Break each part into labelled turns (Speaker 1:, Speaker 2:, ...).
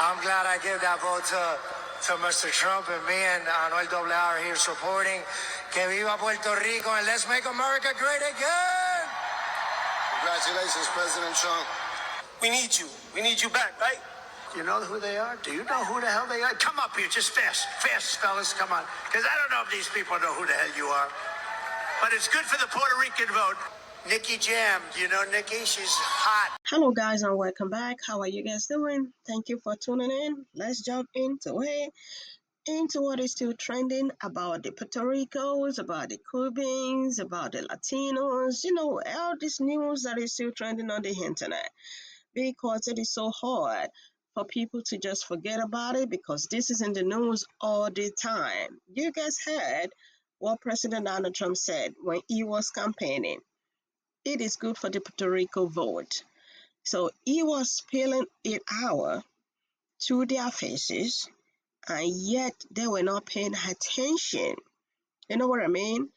Speaker 1: I'm glad I gave that vote to Mr. Trump, and me and Anuel AA are here supporting. Que viva Puerto Rico, and let's make America great again.
Speaker 2: Congratulations, President Trump.
Speaker 3: We need you. We need you back, right?
Speaker 4: You know who they are? Do you know who the hell they are? Come up here, just fast, fellas, come on. Because I don't know if these people know who the hell you are. But it's good for the Puerto Rican vote. Nikki Jam, you know Nikki? She's hot.
Speaker 5: Hello guys and welcome back. How are you guys doing? Thank you for tuning in. Let's jump into what is still trending about the Puerto Ricos, about the Cubans, about the Latinos, all this news that is still trending on the internet. Because it is so hard for people to just forget about it because this is in the news all the time. You guys heard what President Donald Trump said when he was campaigning. It is good for the Puerto Rico vote. So he was spilling it out to their faces, and yet they were not paying attention. You know what I mean?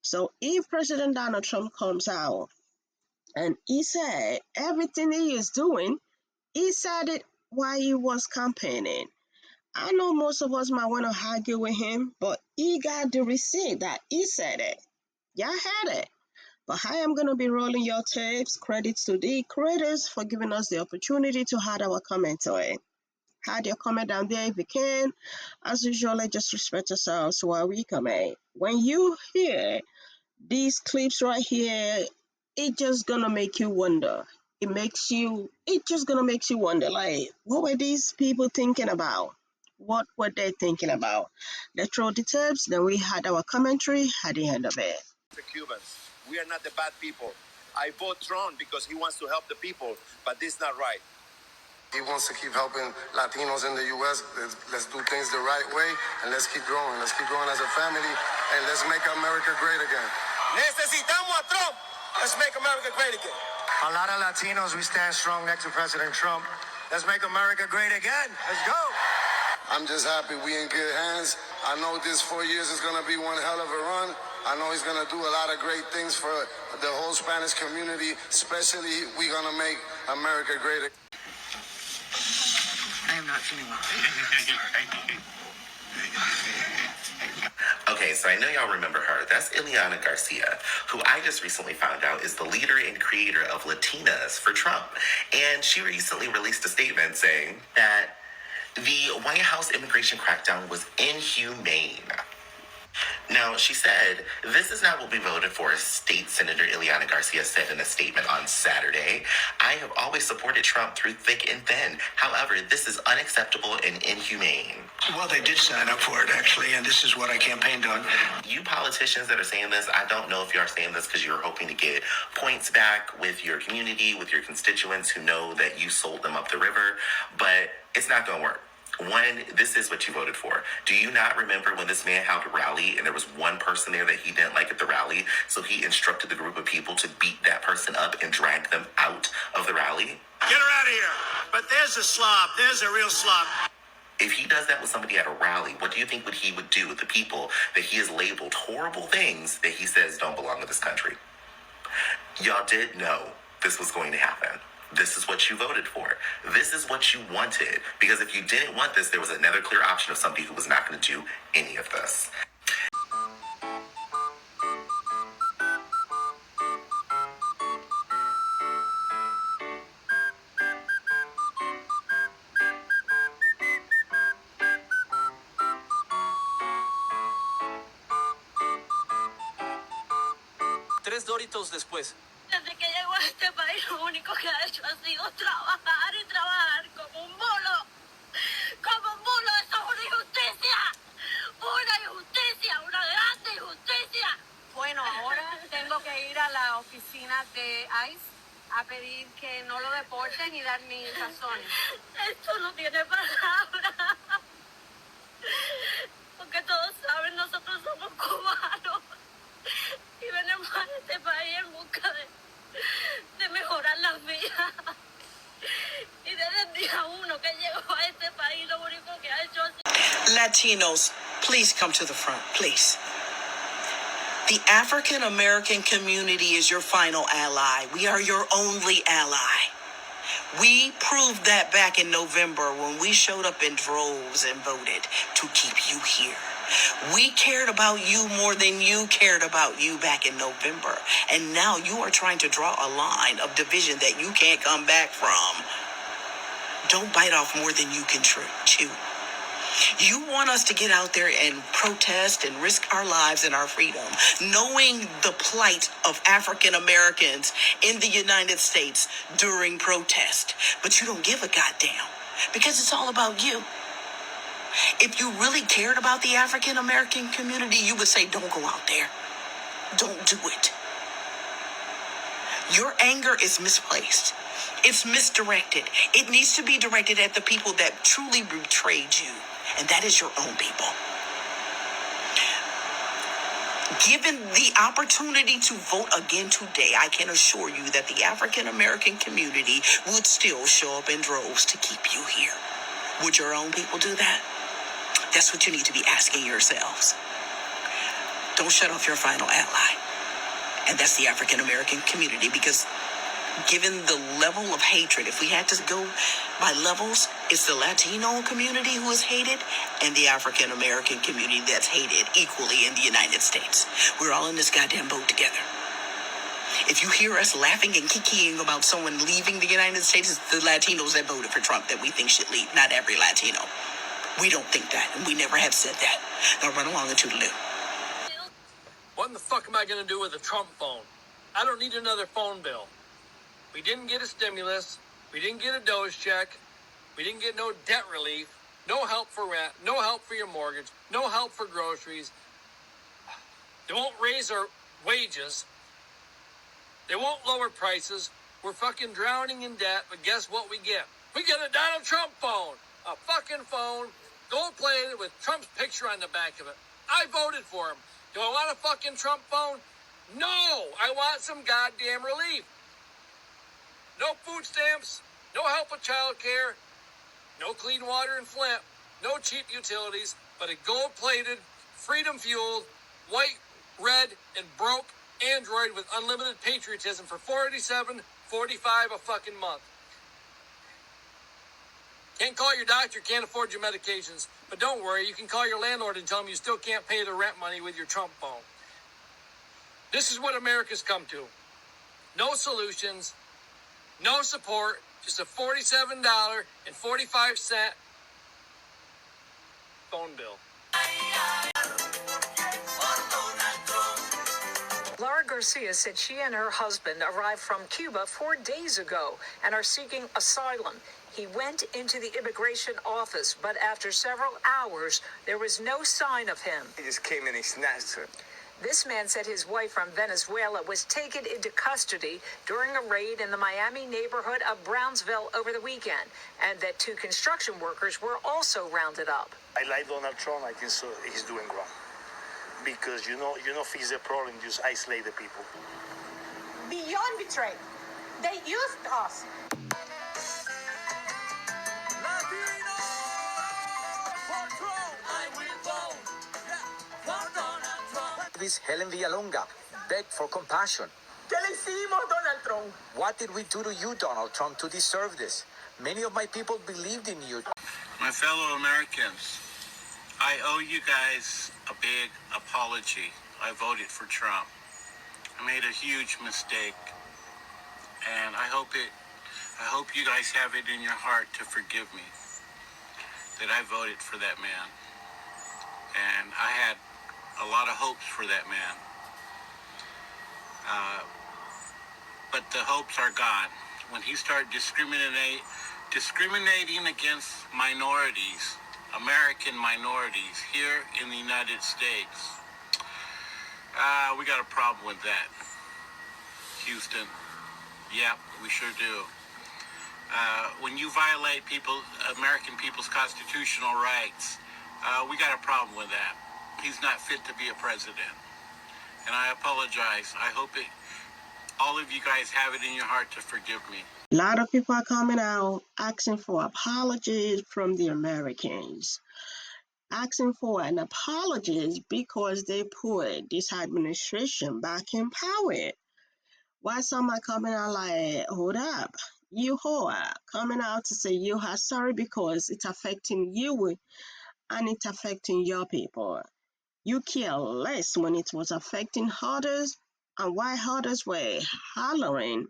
Speaker 5: So if President Donald Trump comes out and he said everything he is doing, he said it while he was campaigning. I know most of us might want to argue with him, but he got the receipt that he said it. Y'all had it. But I am going to be rolling your tapes. Credits to the creators for giving us the opportunity to add our comment to it. Add your comment down there if you can. As usual, let's just respect ourselves while we comment. When you hear these clips right here, it's just going to make you wonder. It's just going to make you wonder, like, what were these people thinking about? What were they thinking about? Let's roll the tapes, then we had our commentary at the end of it.
Speaker 3: The Cubans. We are not the bad people. I vote Trump because he wants to help the people, but this is not right.
Speaker 2: He wants to keep helping Latinos in the U.S. Let's do things the right way, and let's keep growing. Let's keep growing as a family, and let's make America great again.
Speaker 3: Necesitamos a Trump. Let's make America great again.
Speaker 1: A lot of Latinos, we stand strong next to President Trump. Let's make America great again. Let's go.
Speaker 2: I'm just happy we in good hands. I know this 4 years is going to be one hell of a run. I know he's going to do a lot of great things for the whole Spanish community, especially we're going to make America great.
Speaker 6: I am not feeling well.
Speaker 7: Okay, so I know y'all remember her. That's Ileana Garcia, who I just recently found out is the leader and creator of Latinas for Trump. And she recently released a statement saying that the White House immigration crackdown was inhumane. Now, she said, this is not what we voted for, State Senator Ileana Garcia said in a statement on Saturday. I have always supported Trump through thick and thin. However, this is unacceptable and inhumane.
Speaker 4: Well, they did sign up for it, actually, and this is what I campaigned on.
Speaker 7: You politicians that are saying this, I don't know if you are saying this because you're hoping to get points back with your community, with your constituents who know that you sold them up the river, but it's not going to work. One, this is what you voted for. Do you not remember when this man held a rally and there was one person there that he didn't like at the rally? So he instructed the group of people to beat that person up and drag them out of the rally?
Speaker 4: Get her out of here. But there's a slob. There's a real slob.
Speaker 7: If he does that with somebody at a rally, what do you think he would do with the people that he has labeled horrible things that he says don't belong to this country? Y'all did know this was going to happen. This is what you voted for. This is what you wanted. Because if you didn't want this, there was another clear option of somebody who was not going to do any of this.
Speaker 6: Tres Doritos después.
Speaker 8: Desde que llegó a este país, lo único que ha hecho ha sido trabajar y trabajar como un bulo. Como un bulo, eso es una injusticia. Una injusticia, una grande injusticia. Bueno, ahora tengo que ir a la oficina de ICE a pedir que no lo deporten y dar mis razones. Esto no tiene palabras. Porque todos saben, nosotros somos cubanos. Y venimos a este país en busca de mejorar las vidas. Y desde el día uno que llegó a este país, lo único que ha hecho es...
Speaker 6: Latinos, please come to the front, please. The African American community is your final ally. We are your only ally. We proved that back in November when we showed up in droves and voted to keep you here. We cared about you more than you cared about you back in November. And now you are trying to draw a line of division that you can't come back from. Don't bite off more than you can chew. You want us to get out there and protest and risk our lives and our freedom, knowing the plight of African Americans in the United States during protest. But you don't give a goddamn because it's all about you. If you really cared about the African American community, you would say, don't go out there. Don't do it. Your anger is misplaced. It's misdirected. It needs to be directed at the people that truly betrayed you. And that is your own people. Given the opportunity to vote again today, I can assure you that the African American community would still show up in droves to keep you here. Would your own people do that? That's what you need to be asking yourselves. Don't shut off your final ally. And that's the African American community, because given the level of hatred, if we had to go by levels, it's the Latino community who is hated and the African American community that's hated equally in the United States. We're all in this goddamn boat together. If you hear us laughing and kikiing about someone leaving the United States, it's the Latinos that voted for Trump that we think should leave, not every Latino. We don't think that, and we never have said that. Now run along and toodaloo.
Speaker 9: What in the fuck am I going to do with a Trump phone? I don't need another phone bill. We didn't get a stimulus. We didn't get a DOGE check. We didn't get no debt relief. No help for rent. No help for your mortgage. No help for groceries. They won't raise our wages. They won't lower prices. We're fucking drowning in debt. But guess what we get? We get a Donald Trump phone. A fucking phone. Gold-plated with Trump's picture on the back of it. I voted for him. Do I want a fucking Trump phone? No. I want some goddamn relief. No food stamps, no help with child care, no clean water in Flint, no cheap utilities, but a gold-plated, freedom-fueled, white, red, and broke Android with unlimited patriotism for $47.45 a fucking month. Can't call your doctor, can't afford your medications, but don't worry, you can call your landlord and tell him you still can't pay the rent money with your Trump phone. This is what America's come to. No solutions. No support, just a $47.45 phone bill.
Speaker 10: Laura Garcia said she and her husband arrived from Cuba 4 days ago and are seeking asylum. He went into the immigration office, but after several hours, there was no sign of him.
Speaker 11: He just came in and snatched her.
Speaker 10: This man said his wife from Venezuela was taken into custody during a raid in the Miami neighborhood of Brownsville over the weekend, and that 2 construction workers were also rounded up.
Speaker 11: I like Donald Trump. I think so he's doing wrong. Because you know, fix the problem, just isolate the people.
Speaker 12: Beyond betrayal. They used us.
Speaker 13: Miss Helen Villalonga begged for compassion.
Speaker 12: ¿Qué le hicimos, Donald Trump?
Speaker 13: What did we do to you, Donald Trump, to deserve this? Many of my people believed in you.
Speaker 14: My fellow Americans, I owe you guys a big apology. I voted for Trump. I made a huge mistake, and I hope you guys have it in your heart to forgive me that I voted for that man. And I had a lot of hopes for that man. But the hopes are gone. When he started discriminating against minorities, American minorities here in the United States, we got a problem with that. Houston, yep, we sure do. When you violate American people's constitutional rights, we got a problem with that. He's not fit to be a president. And I apologize. I hope all of you guys have it in your heart to forgive me.
Speaker 5: A lot of people are coming out asking for apologies from the Americans. Asking for an apology because they put this administration back in power. Why some are coming out like, hold up, you who are coming out to say you are sorry because it's affecting you and it's affecting your people. You care less when it was affecting others, and why others were hollering,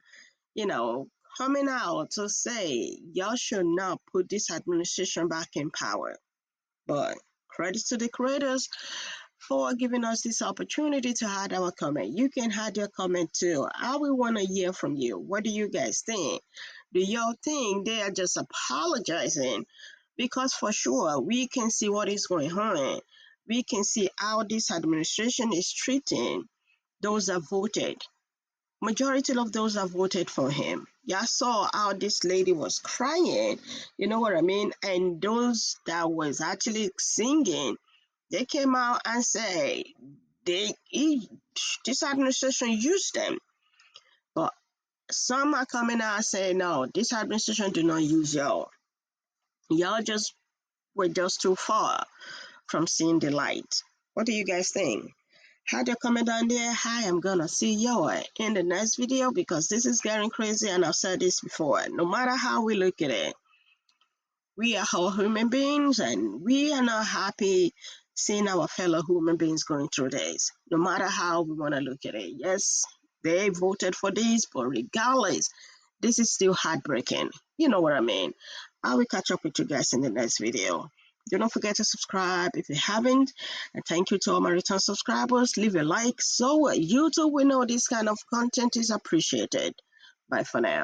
Speaker 5: you know, coming out to say y'all should not put this administration back in power. But credit to the creators for giving us this opportunity to add our comment. You can add your comment too. I will want to hear from you. What do you guys think? Do y'all think they are just apologizing? Because for sure, we can see what is going on. We can see how this administration is treating those that voted. Majority of those that voted for him. Yeah, I saw how this lady was crying, you know what I mean? And those that was actually singing, they came out and said this administration used them. But some are coming out and saying, no, this administration do not use y'all. Y'all just were just too far from seeing the light. What do you guys think? Had your comment down there. Hi, I'm gonna see you in the next video because this is getting crazy and I've said this before. No matter how we look at it, we are all human beings and we are not happy seeing our fellow human beings going through this, no matter how we want to look at it. Yes, they voted for this, but regardless, this is still heartbreaking. You know what I mean? I will catch up with you guys in the next video. Do not forget to subscribe if you haven't. And thank you to all my return subscribers. Leave a like so YouTube will know this kind of content is appreciated. Bye for now.